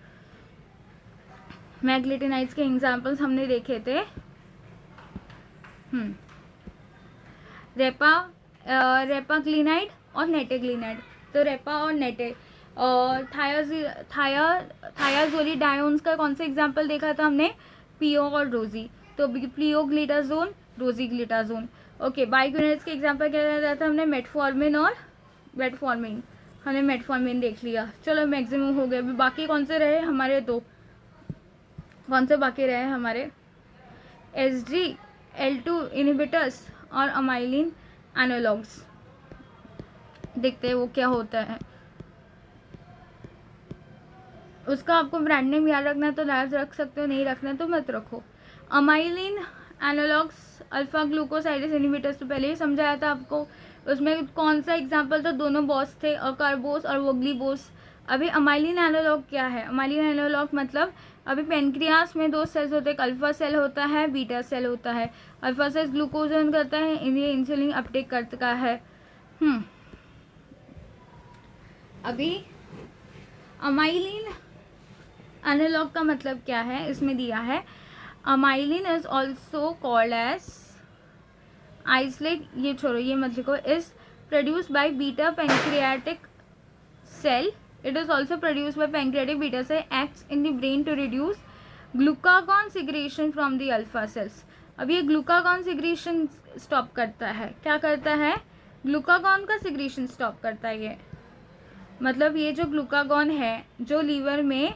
मैग्लिटिनाइड्स के एग्जाम्पल्स हमने देखे थे रेपाक्लिनाइड और नेटेग्लिनाइड। तो रेपा और नेटे और थायाजोली डायोन्स का कौन सा एग्जाम्पल देखा था हमने, पीओ और रोजी। तो पीओ ग्लिटाजोन रोजी ग्लिटाजोन। ओके, बायोगोनाइड्स के एग्जाम्पल क्या रहा था हमने, मेटफॉर्मिन और मेटफॉर्मिन। हमने मेटफॉर्मिन देख लिया। चलो मैक्सिमम हो गए। अभी बाकी कौन से रहे हमारे, दो कौन से बाकी रहे हमारे, SGL2 इनहिबिटर्स और अमाइलिन एनालॉग्स। देखते हैं वो क्या होता है। उसका आपको ब्रांड नेम याद रखना है तो याद रख सकते हो, नहीं रखना है तो मत रखो। Amylin analogues alpha glucosidase inhibitors तो पहले ही समझाया था आपको। उसमें कौन सा एग्जाम्पल था, दोनों बॉस थे, अकार्बोस और वोग्लीबोस। अभी अमाइलिन एनालॉग क्या है, अमाइलिन एनालॉग मतलब अभी पेनक्रियास में 2 सेल्स होते हैं, अल्फा सेल होता है, बीटा सेल होता है। अल्फा सेल ग्लूकोज करता है, इन्हें इंसुलिन अपटेक करता है। अभी अमाइलिन एनालॉग का मतलब क्या है, इसमें दिया है amylin is also called as islet, ये छोड़ो ये मत लिखो, is produced by beta pancreatic cell. It is also produced by pancreatic beta cell, acts in the brain to reduce glucagon secretion from the alpha cells. अब ये glucagon secretion stop करता है, क्या करता है, ग्लूकागॉन का सिक्रीशन स्टॉप करता है। ये मतलब ये जो ग्लूकागॉन है जो लीवर में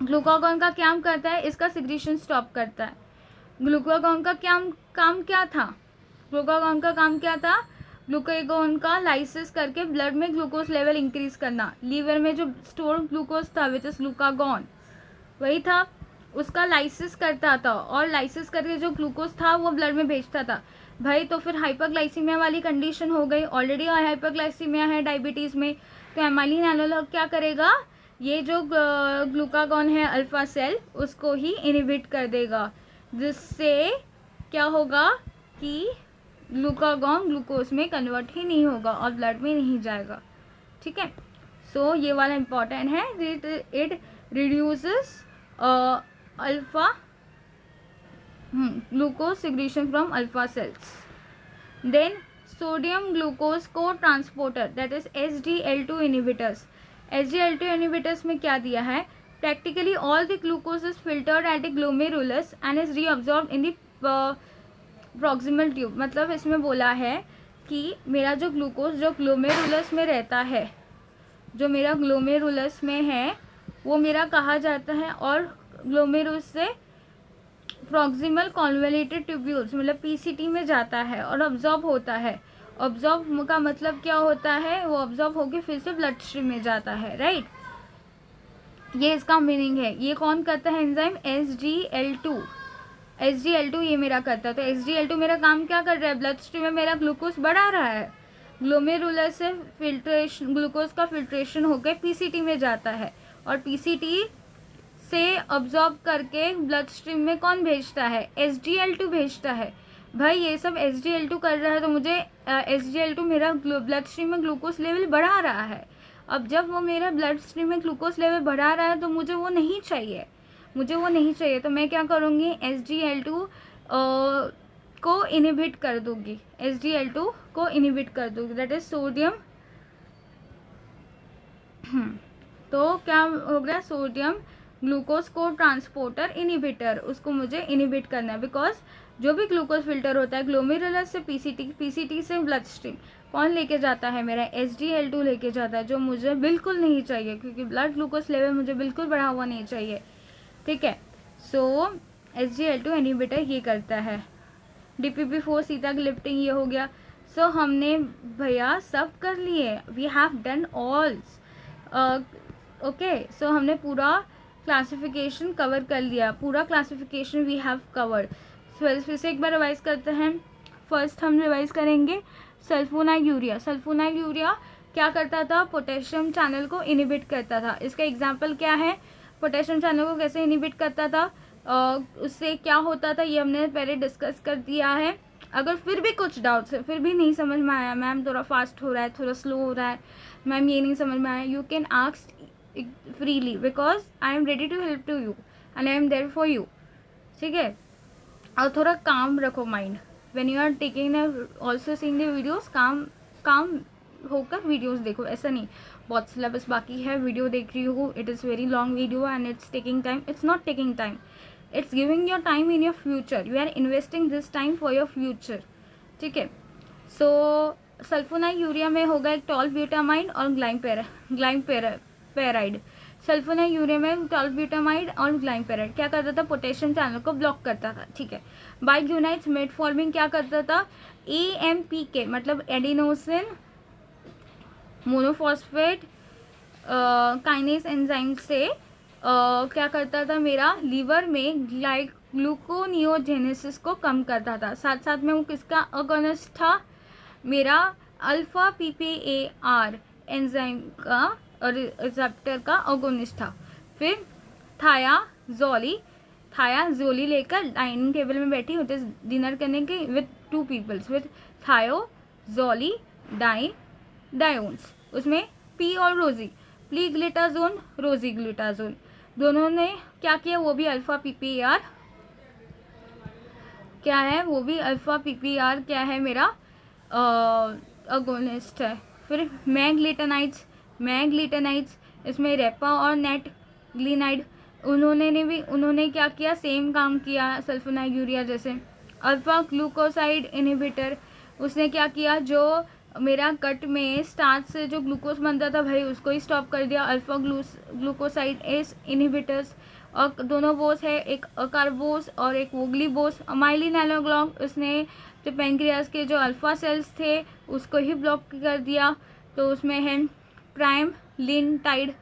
ग्लूकागॉन का क्या करता है, इसका सिक्रीशन स्टॉप करता है। ग्लूकागॉन का काम क्या था, ग्लूकागॉन का काम क्या था, ग्लूकागॉन का लाइसिस करके ब्लड में ग्लूकोज लेवल इंक्रीज करना। लीवर में जो स्टोर ग्लूकोज था विच इज ग्लूकागॉन वही था। उसका लाइसिस करता था, और लाइसिस करके जो ग्लूकोज था वो ब्लड में भेजता था भाई। तो फिर हाइपरग्लाइसीमिया वाली कंडीशन हो गई, ऑलरेडी हाइपरग्लाइसीमिया है डायबिटीज़ में, तो एमाइलिन एनालॉग क्या करेगा, ये जो ग्लूकागॉन है अल्फा सेल उसको ही इनहिबिट कर देगा, जिससे क्या होगा कि ग्लूकागॉन ग्लूकोज में कन्वर्ट ही नहीं होगा और ब्लड में नहीं जाएगा। ठीक है, सो ये वाला इम्पॉर्टेंट है, it reduces alpha glucose secretion from alpha cells. Then sodium glucose co-transporter, that is SGL2 inhibitors. SGL2 inhibitors में क्या दिया है, practically all the glucose is filtered at the glomerulus and is reabsorbed in the proximal tube. मतलब इसमें बोला है कि मेरा जो ग्लूकोज जो ग्लोमेरुलस में रहता है, जो मेरा ग्लोमेरुलस में है वो मेरा कहा जाता है, और ग्लोमेरुलस से प्रॉक्सिमल कॉन्वोल्यूटेड ट्यूब्यूल्स मतलब पीसीटी में जाता है और ऑब्जॉर्ब होता है। ऑब्जॉर्ब का मतलब क्या होता है, वो ऑब्जॉर्ब होकर फिर से ब्लड स्ट्रीम में जाता है, राइट। ये इसका मीनिंग है। ये कौन करता है एंजाइम, SGL2। SGL2 ये मेरा करता है। तो SGL2 मेरा काम क्या कर रहा है, ब्लड स्ट्रीम में मेरा ग्लूकोज बढ़ा रहा है, ग्लोमेरुलर से फिल्ट्रेशन ग्लूकोज का फिल्ट्रेशन होकर पीसीटी में जाता है, और पीसीटी से ऑब्जॉर्ब करके ब्लड स्ट्रीम में कौन भेजता है, SGL2 भेजता है। भाई ये सब SGL2 कर रहा है, तो मुझे SGL2 मेरा ब्लड स्ट्रीम में ग्लूकोज लेवल बढ़ा रहा है। अब जब वो मेरा ब्लड स्ट्रीम में ग्लूकोज लेवल बढ़ा रहा है तो मुझे वो नहीं चाहिए, तो मैं क्या करूँगी, SGL2 को इनहिबिट कर दूँगी, SGL2 को इनहिबिट कर दूँगी, दैट इज सोडियम। तो क्या हो गया, सोडियम ग्लूकोज को ट्रांसपोर्टर इनहिबिटर, उसको मुझे इनहिबिट करना है। बिकॉज जो भी ग्लूकोज फिल्टर होता है ग्लोमेरुलस से पीसीटी से ब्लड स्ट्रीम कौन लेके जाता है, मेरा SGL2 लेके जाता है, जो मुझे बिल्कुल नहीं चाहिए, क्योंकि ब्लड ग्लूकोज लेवल मुझे बिल्कुल बढ़ा हुआ नहीं चाहिए। ठीक है, सो SGL2 इनहिबिटर ये करता है। DPP4 सीताग्लिप्टिन ये हो गया। सो हमने भैया सब कर लिए, we have done all. Okay, so हमने पूरा क्लासिफिकेशन कवर कर लिया, पूरा क्लासिफिकेशन वी हैव कवर्ड। फिर से एक बार रिवाइज करते हैं। फर्स्ट हम रिवाइज करेंगे सल्फोनाइल यूरिया। सल्फोनाइल यूरिया क्या करता था, पोटेशियम चैनल को इनहिबिट करता था। इसका एग्जांपल क्या है, पोटेशियम चैनल को कैसे इनहिबिट करता था, उससे क्या होता था, ये हमने पहले डिस्कस कर दिया है। अगर फिर भी कुछ डाउट्स है, फिर भी नहीं समझ में आया, मैम थोड़ा फास्ट हो रहा है, थोड़ा स्लो हो रहा है, मैम ये नहीं समझ में आया, you can ask freely because I am ready to help to you and I am there for you। ठीक है, और थोड़ा काम रखो mind when you are taking also seeing the videos, काम होकर वीडियोस देखो। ऐसा नहीं बहुत सिलेबस बाकी है, वीडियो देख रही हो, it is very long video and it's taking time. It's not taking time, it's giving your time in your future, you are investing this time for your future. ठीक है, सो सल्फोनाइल यूरिया में होगा एक toll ब्यूटामाइड और ग्लाइमपेराइड। Sulfonyl urea में toll ब्यूटामाइड और ग्लाइमपेराइड क्या करता था, पोटेशियम चैनल को ब्लॉक करता था। ठीक है, बाइग्यूनाइट्स मेटफॉर्मिन क्या करता था, AMPK मतलब एडिनोसिन मोनोफॉस्फेट काइनेस एंजाइम से क्या करता था, मेरा लीवर में ग्लूकोनियोजेनेसिस को कम करता था। साथ साथ में वो किसका अगोनिस्ट था, मेरा अल्फा PPAR एंजाइम का रिसेप्टर का अगोनिस्ट था। फिर थायाजोली लेकर डाइनिंग टेबल में बैठी होते डिनर करने के विथ 2 पीपल्स विथ थायोजोली डायोन्स, उसमें पी और रोजी, प्लीग्लिटाजोन रोजीग्लिटाजोन, दोनों ने क्या किया, वो भी अल्फा PPAR क्या है, वो भी अल्फा PPAR क्या है, मेरा अगोनिस्ट है। फिर मैग्लिटेनाइड्स इसमें रेपा और नेट ग्लिनाइड, उन्होंने क्या किया, सेम काम किया सल्फोनाइल यूरिया जैसे। अल्फा ग्लूकोसाइड इनहिबिटर, उसने क्या किया, जो मेरा गट में स्टार्च से जो ग्लूकोज बनता था भाई उसको ही स्टॉप कर दिया। अल्फा ग्लूकोसाइड एस इनहिबिटर्स, और दोनों बोस है, एक अकारबोस और एक वोग्लीबोस। अमाइलिन एनालॉग, उसने जो पेनक्रियास के जो अल्फा सेल्स थे उसको ही ब्लॉक कर दिया। तो उसमें है प्रामलिनटाइड,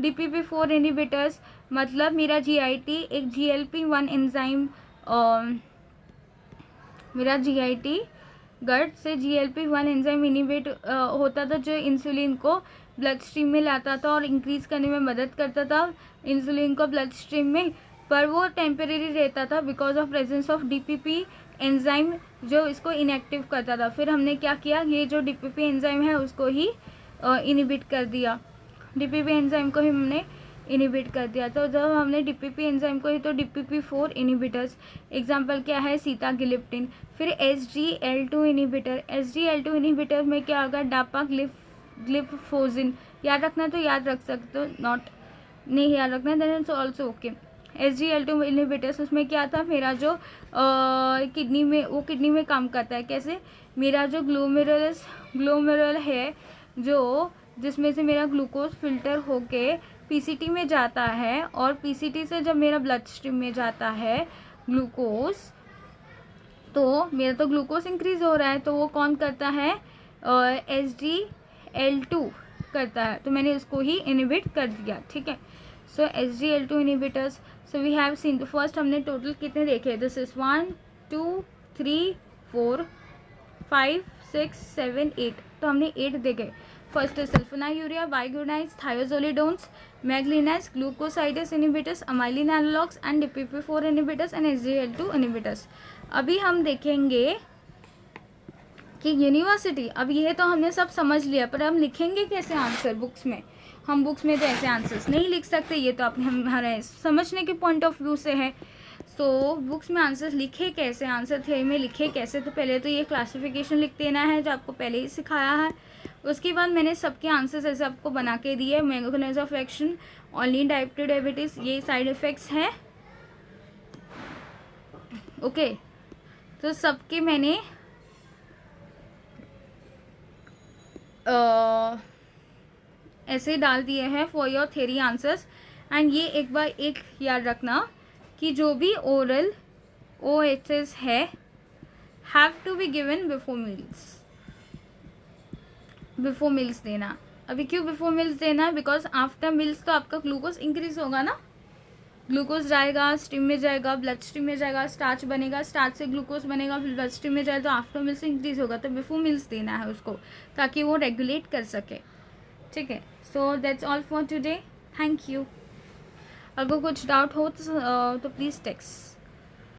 DPP4 इनिबिटर्स मतलब मेरा GIT एक GLP-1 एंजाइम, मेरा GIT गट से GLP-1 एंजाइम इनिबिट होता था जो इंसुलिन को ब्लड स्ट्रीम में लाता था और इंक्रीज़ करने में मदद करता था इंसुलिन को ब्लड स्ट्रीम में, पर वो टेम्परेरी रहता था because of presence of DPP enzyme जो इसको इनएक्टिव करता था। फिर हमने क्या किया, ये जो DPP एंजाइम है उसको ही इनिबिट कर दिया, DPP एंजाइम को ही हमने इनिबिट कर दिया। तो जब हमने DPP एंजाइम को ही, तो DPP4 इनिबिटर्स एग्जांपल क्या है, सीतागिलिप्टिन। फिर SGL2 इनिबिटर, SGL2 इनिबिटर में क्या होगा, डापा ग्लिफोजिन। याद रखना है तो याद रख सकते हो, नॉट नहीं याद रखना है then it's also okay. SGL2 inhibitors उसमें क्या था, मेरा जो किडनी में, वो किडनी में काम करता है कैसे, मेरा जो ग्लोमेरुल है जो जिसमें से मेरा ग्लूकोज फिल्टर होके PCT में जाता है और PCT से जब मेरा ब्लड स्ट्रीम में जाता है ग्लूकोज, तो मेरा तो ग्लूकोज इंक्रीज हो रहा है, तो वो कौन करता है, SGL2 करता है, तो मैंने उसको ही इनिबिट कर दिया। ठीक है, so SGL2 inhibitors, so we have seen, तो फर्स्ट हमने टोटल कितने देखे, दिस इज 1 2 3 4 5 6 7 8, तो हमने 8 देखे। फर्स्ट है sulfonylurea, biguanides, thiazolidones, meglitinides, glucosidase inhibitors, amylin analogues and DPP4 inhibitors and SGL2 inhibitors. अभी हम देखेंगे कि यूनिवर्सिटी, अब ये तो हमने सब समझ लिया, पर हम लिखेंगे कैसे आंसर बुक्स में, हम बुक्स में तो ऐसे आंसर्स नहीं लिख सकते, ये तो आपने हमारे समझने के पॉइंट ऑफ व्यू से है। तो बुक्स में आंसर्स लिखे कैसे, आंसर थ्योरी में लिखे कैसे, तो पहले तो ये क्लासिफिकेशन लिख देना है जो आपको पहले ही सिखाया है। उसके बाद मैंने सबके आंसर्स ऐसे आपको बना के दिए, mechanism of action, only type 2 diabetes, ये साइड इफ़ेक्ट्स हैं। ओके, तो सबके मैंने ऐसे डाल दिए हैं for your theory answers. And ये एक बार एक याद रखना कि जो भी ओरल OHS है have to be given before meals देना। अभी क्यों बिफोर मील्स देना है, बिकॉज आफ्टर मील्स तो आपका ग्लूकोज इंक्रीज होगा ना, ग्लूकोज जाएगा स्ट्रीम में जाएगा, ब्लड स्ट्रीम में जाएगा, स्टार्च बनेगा, स्टार्च से ग्लूकोज बनेगा, फिर ब्लड स्ट्रीम में जाए तो आफ्टर मील्स इंक्रीज होगा, तो बिफोर मील्स देना है उसको ताकि वो रेगुलेट कर सके। ठीक है, so that's all for today, thank you. अगर कुछ डाउट हो तो प्लीज़ टेक्स्ट।